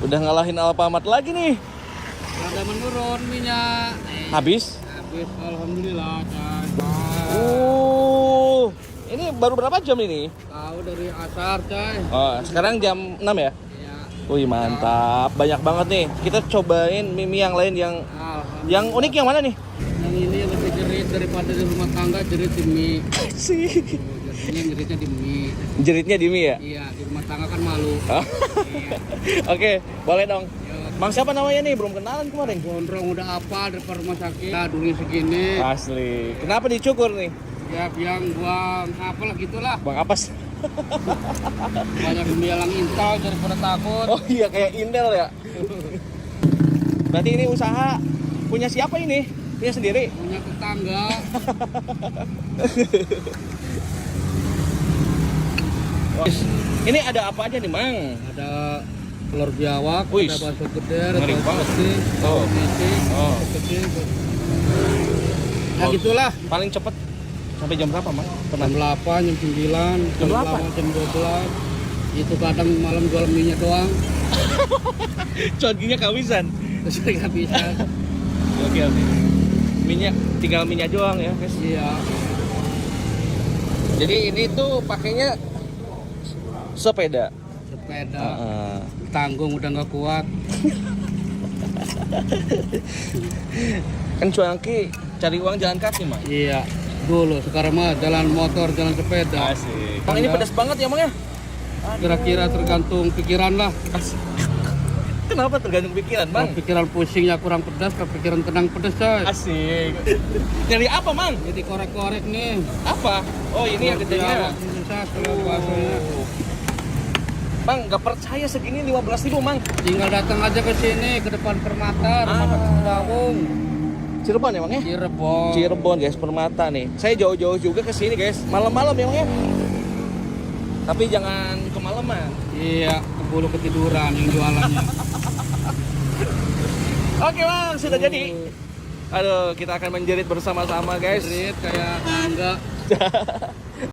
Udah ngalahin Alfamart lagi nih. Ada menurun minyak. Habis? Habis, alhamdulillah. Ini baru berapa jam ini? Tahu dari asar, coy. Oh, sekarang jam 6 ya? Iya. Wih, mantap. Banyak banget nih. Kita cobain mie yang lain yang unik yang mana nih? Yang ini lebih jerit daripada di rumah tangga, jerit di mie. Sih. Jadinya jeritnya di mie. Jeritnya di mie ya? Iya, di rumah tangga kan malu. Oh. Iya. Oke, boleh dong. Yo. Mang siapa namanya nih? Belum kenalan kemarin. Gondrong udah apa dari rumah sakit. Nah, dunia segini. Asli. Kenapa dicukur nih? Ya, biang buang apalah gitulah. Bang Apas. Banyak bilang intal daripada takut. Oh iya, kayak Intel ya. Berarti ini usaha punya siapa ini? Punya sendiri? Punya tetangga. Ini ada apa aja nih, Mang? Ada telur biawak, Wih, ada bakso gede, ada ngeri bakso banget. gede, Oh. misi, Oh. gede. Ya Oh. gitulah. Paling cepet sampai jam berapa, Mang? Pernah? Jam 8, jam 9, Jam 8? jam 12. Itu kadang malam jual minyak doang. Contohnya kawisan. Terus nggak bisa. Oke. Minyak, tinggal minyak doang ya, guys. Iya. Jadi ini tuh pakainya sepeda. Sepeda. Tanggung udah nggak kuat. Kan cuanki cari uang jalan kaki, Mang. Iya. Dulu sekarang mah jalan motor, jalan sepeda. Asik. Mang, ini pedas banget ya, Mang ya? Kira-kira tergantung pikiran lah. Kenapa tergantung pikiran, Bang? Kalau pikiran pusingnya kurang pedas, kalau pikiran tenang pedas, coy. Asik. Dari apa, Mang? Jadi korek-korek nih. Apa? Oh, ini yang gedenya. Susah kalau baksonya. Bang, nggak percaya segini 15.000, Mang. Tinggal datang aja ke sini, ke depan Permata, rumah sakit Citarum. Cirebon ya, Mang ya? Cirebon. Cirebon, guys, Permata nih. Saya jauh-jauh juga ke sini, guys. Malam-malam ya, Mang ya? Tapi jangan kemalaman. Iya, keburu ketiduran yang jualannya. Oke, Bang, sudah jadi. Aduh, kita akan menjerit bersama-sama, guys. Jerit kayak tangga.